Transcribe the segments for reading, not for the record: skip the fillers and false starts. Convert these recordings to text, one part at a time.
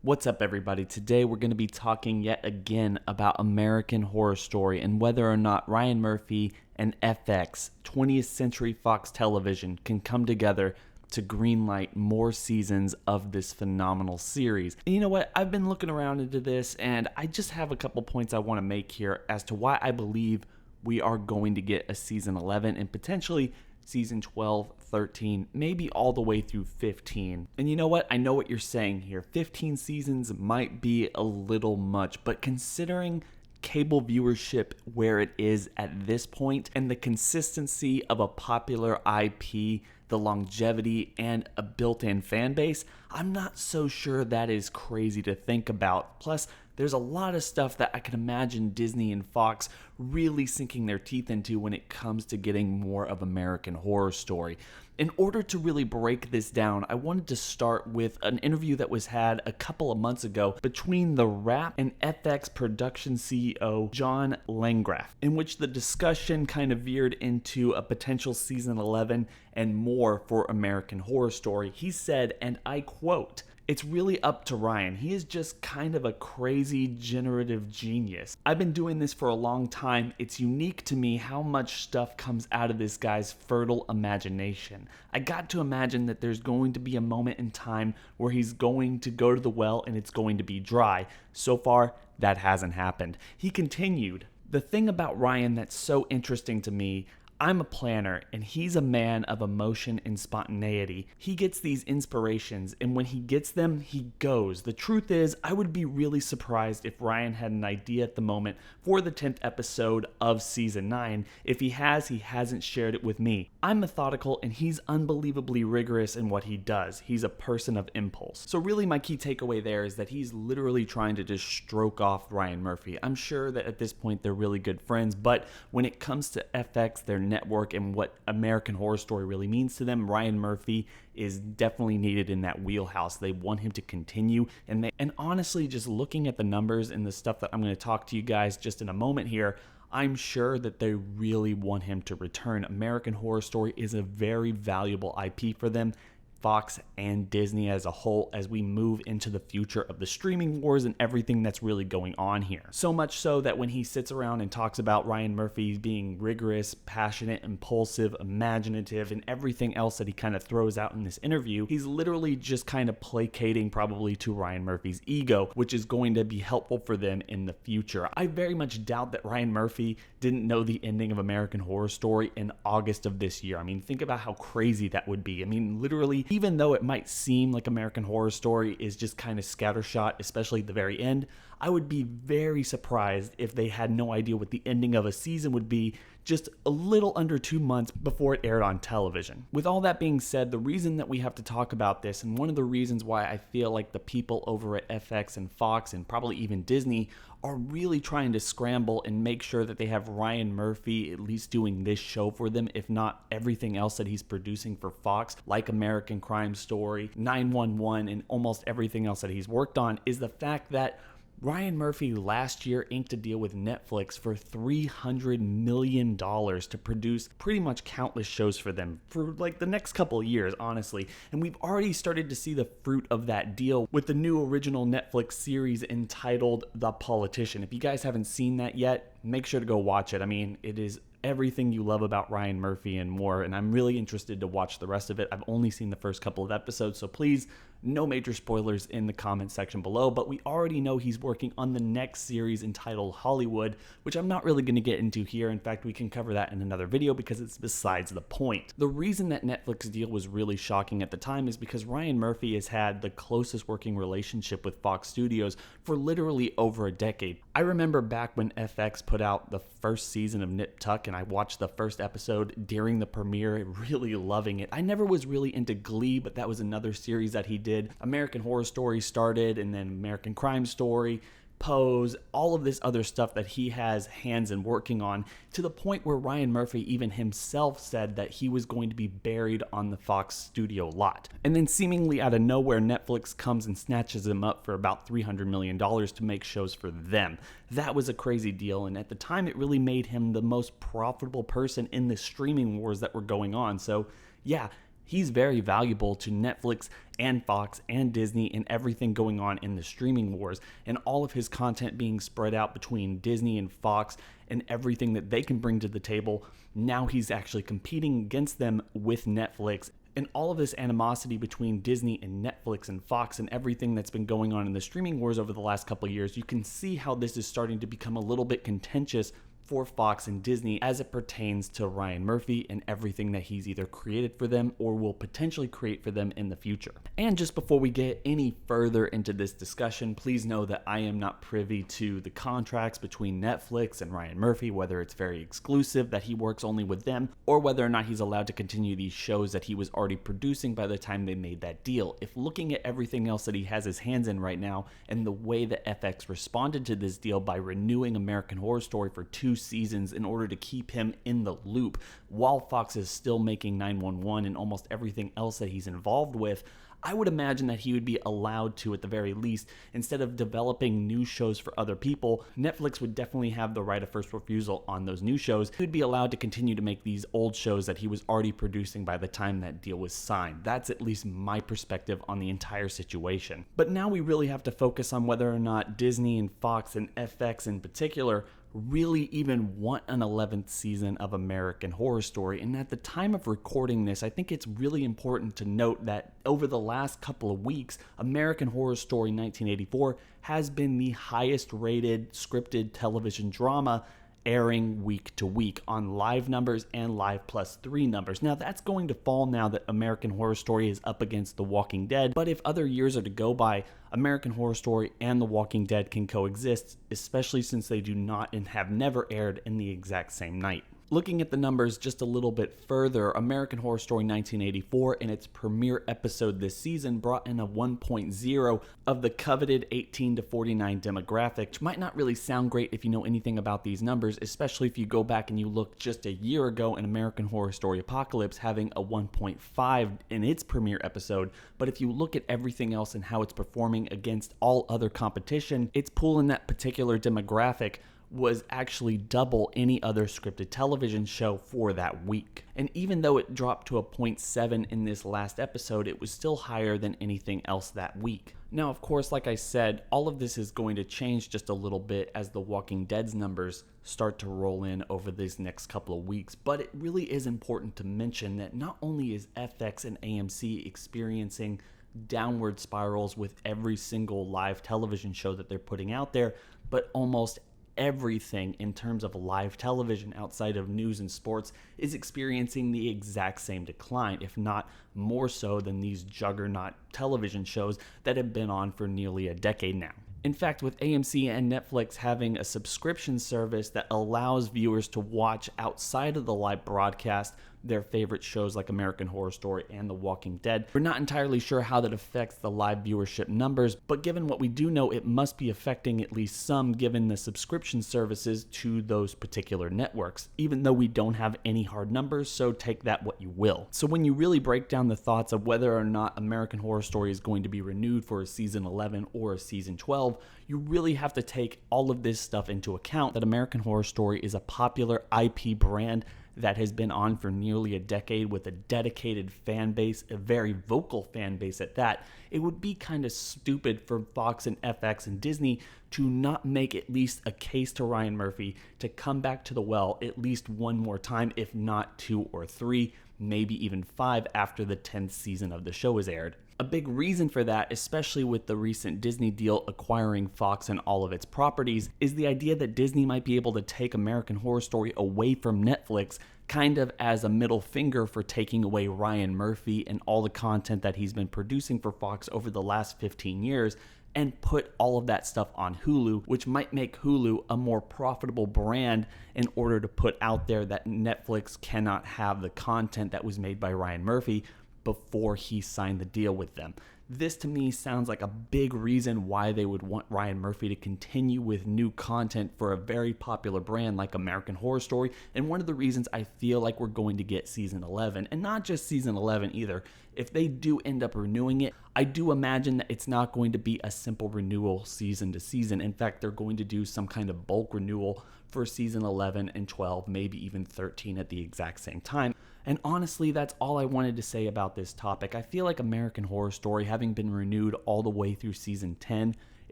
What's up, everybody? Today we're going to be talking yet again about American Horror Story and whether or not Ryan Murphy and FX, 20th Century Fox Television, can come together to greenlight more seasons of this phenomenal series. And you know what? I've been looking around into this and I just have a couple points I want to make here as to why I believe we are going to get a season 11 and potentially season 12, 13, maybe all the way through 15. And you know what? I know what you're saying here. 15 seasons might be a little much, but considering cable viewership where it is at this point and the consistency of a popular IP, the longevity, and a built-in fan base, I'm not so sure that is crazy to think about. Plus, there's a lot of stuff that I can imagine Disney and Fox really sinking their teeth into when it comes to getting more of American Horror Story. In order to really break this down, I wanted to start with an interview that was had a couple of months ago between The Wrap and FX production CEO John Landgraf, in which the discussion kind of veered into a potential season 11 and more for American Horror Story. He said, and I quote, "It's really up to Ryan. He is just kind of a crazy generative genius. I've been doing this for a long time. It's unique to me how much stuff comes out of this guy's fertile imagination. I got to imagine that there's going to be a moment in time where he's going to go to the well and it's going to be dry. So far, that hasn't happened." He continued, "The thing about Ryan that's so interesting to me, I'm a planner and he's a man of emotion and spontaneity. He gets these inspirations and when he gets them, he goes. The truth is, I would be really surprised if Ryan had an idea at the moment for the 10th episode of season 9. If he has, he hasn't shared it with me. I'm methodical and he's unbelievably rigorous in what he does. He's a person of impulse." So really my key takeaway there is that he's literally trying to just stroke off Ryan Murphy. I'm sure that at this point they're really good friends, but when it comes to FX, their network and what American Horror Story really means to them, Ryan Murphy is definitely needed in that wheelhouse. They want him to continue, and honestly, just looking at the numbers and the stuff that I'm going to talk to you guys just in a moment here, I'm sure that they really want him to return. American Horror Story is a very valuable IP for them, Fox and Disney as a whole, as we move into the future of the streaming wars and everything that's really going on here. So much so that when he sits around and talks about Ryan Murphy being rigorous, passionate, impulsive, imaginative, and everything else that he kind of throws out in this interview, he's literally just kind of placating probably to Ryan Murphy's ego, which is going to be helpful for them in the future. I very much doubt that Ryan Murphy didn't know the ending of American Horror Story in August of this year. I mean, think about how crazy that would be. I mean, literally, even though it might seem like American Horror Story is just kind of scattershot, especially at the very end, I would be very surprised if they had no idea what the ending of a season would be just a little under 2 months before it aired on television. With all that being said, the reason that we have to talk about this, and one of the reasons why I feel like the people over at FX and Fox and probably even Disney are really trying to scramble and make sure that they have Ryan Murphy at least doing this show for them, if not everything else that he's producing for Fox, like American Crime Story, 911, and almost everything else that he's worked on, is the fact that Ryan Murphy last year inked a deal with Netflix for $300 million to produce pretty much countless shows for them for like the next couple of years, honestly. And we've already started to see the fruit of that deal with the new original Netflix series entitled The Politician. If you guys haven't seen that yet, make sure to go watch it. I mean, it is everything you love about Ryan Murphy and more, and I'm really interested to watch the rest of it. I've only seen the first couple of episodes, so please, no major spoilers in the comment section below, but we already know he's working on the next series entitled Hollywood, which I'm not really going to get into here. In fact, we can cover that in another video because it's besides the point. The reason that Netflix deal was really shocking at the time is because Ryan Murphy has had the closest working relationship with Fox Studios for literally over a decade. I remember back when FX put out the first season of Nip Tuck, and I watched the first episode during the premiere, really loving it. I never was really into Glee, but that was another series that he did. American Horror Story started, and then American Crime Story, Pose, all of this other stuff that he has hands in working on, to the point where Ryan Murphy even himself said that he was going to be buried on the Fox studio lot. And then seemingly out of nowhere, Netflix comes and snatches him up for about $300 million to make shows for them. That was a crazy deal, and at the time it really made him the most profitable person in the streaming wars that were going on. So yeah, He's very valuable to Netflix and Fox and Disney and everything going on in the streaming wars, and all of his content being spread out between Disney and Fox and everything that they can bring to the table. Now he's actually competing against them with Netflix. And all of this animosity between Disney and Netflix and Fox and everything that's been going on in the streaming wars over the last couple of years, you can see how this is starting to become a little bit contentious for Fox and Disney as it pertains to Ryan Murphy and everything that he's either created for them or will potentially create for them in the future. And just before we get any further into this discussion, please know that I am not privy to the contracts between Netflix and Ryan Murphy, whether it's very exclusive that he works only with them, or whether or not he's allowed to continue these shows that he was already producing by the time they made that deal. If looking at everything else that he has his hands in right now and the way that FX responded to this deal by renewing American Horror Story for 2 seasons in order to keep him in the loop while Fox is still making 911 and almost everything else that he's involved with, I would imagine that he would be allowed to, at the very least, instead of developing new shows for other people, Netflix would definitely have the right of first refusal on those new shows. He would be allowed to continue to make these old shows that he was already producing by the time that deal was signed. That's at least my perspective on the entire situation. But now we really have to focus on whether or not Disney and Fox and FX in particular really even want an 11th season of American Horror Story. And at the time of recording this, I think it's really important to note that over the last couple of weeks, American Horror Story 1984 has been the highest rated scripted television drama airing week to week on live numbers and Live Plus 3 numbers. Now that's going to fall now that American Horror Story is up against The Walking Dead, but if other years are to go by, American Horror Story and The Walking Dead can coexist, especially since they do not and have never aired in the exact same night. Looking at the numbers just a little bit further, American Horror Story 1984 in its premiere episode this season brought in a 1.0 of the coveted 18 to 49 demographic, which might not really sound great if you know anything about these numbers, especially if you go back and you look just a year ago in American Horror Story Apocalypse having a 1.5 in its premiere episode. But if you look at everything else and how it's performing against all other competition, its pool in that particular demographic was actually double any other scripted television show for that week. And even though it dropped to a 0.7 in this last episode, it was still higher than anything else that week. Now, of course, like I said, all of this is going to change just a little bit as The Walking Dead's numbers start to roll in over these next couple of weeks. But it really is important to mention that not only is FX and AMC experiencing downward spirals with every single live television show that they're putting out there, but almost everything in terms of live television outside of news and sports is experiencing the exact same decline, if not more so than these juggernaut television shows that have been on for nearly a decade now. In fact, with AMC and Netflix having a subscription service that allows viewers to watch outside of the live broadcast their favorite shows like American Horror Story and The Walking Dead, we're not entirely sure how that affects the live viewership numbers, but given what we do know, it must be affecting at least some given the subscription services to those particular networks, even though we don't have any hard numbers, so take that what you will. So when you really break down the thoughts of whether or not American Horror Story is going to be renewed for a season 11 or a season 12, you really have to take all of this stuff into account, that American Horror Story is a popular IP brand that has been on for nearly a decade with a dedicated fan base, a very vocal fan base at that. It would be kind of stupid for Fox and FX and Disney to not make at least a case to Ryan Murphy to come back to the well at least one more time, if not 2 or 3, maybe even 5 after the 10th season of the show is aired. A big reason for that, especially with the recent Disney deal acquiring Fox and all of its properties, is the idea that Disney might be able to take American Horror Story away from Netflix, kind of as a middle finger for taking away Ryan Murphy and all the content that he's been producing for Fox over the last 15 years, and put all of that stuff on Hulu, which might make Hulu a more profitable brand in order to put out there that Netflix cannot have the content that was made by Ryan Murphy before he signed the deal with them. This to me sounds like a big reason why they would want Ryan Murphy to continue with new content for a very popular brand like American Horror Story, and one of the reasons I feel like we're going to get season 11, and not just season 11 either. If they do end up renewing it, I do imagine that it's not going to be a simple renewal season to season. In fact, they're going to do some kind of bulk renewal for season 11 and 12, maybe even 13 at the exact same time. And honestly, that's all I wanted to say about this topic. I feel like American Horror Story, having been renewed all the way through season 10,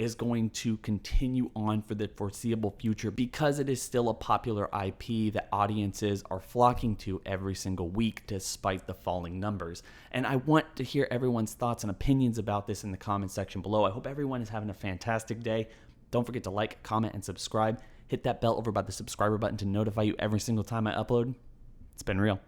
is going to continue on for the foreseeable future because it is still a popular IP that audiences are flocking to every single week despite the falling numbers. And I want to hear everyone's thoughts and opinions about this in the comment section below. I hope everyone is having a fantastic day. Don't forget to like, comment, and subscribe. Hit that bell over by the subscriber button to notify you every single time I upload. It's been real.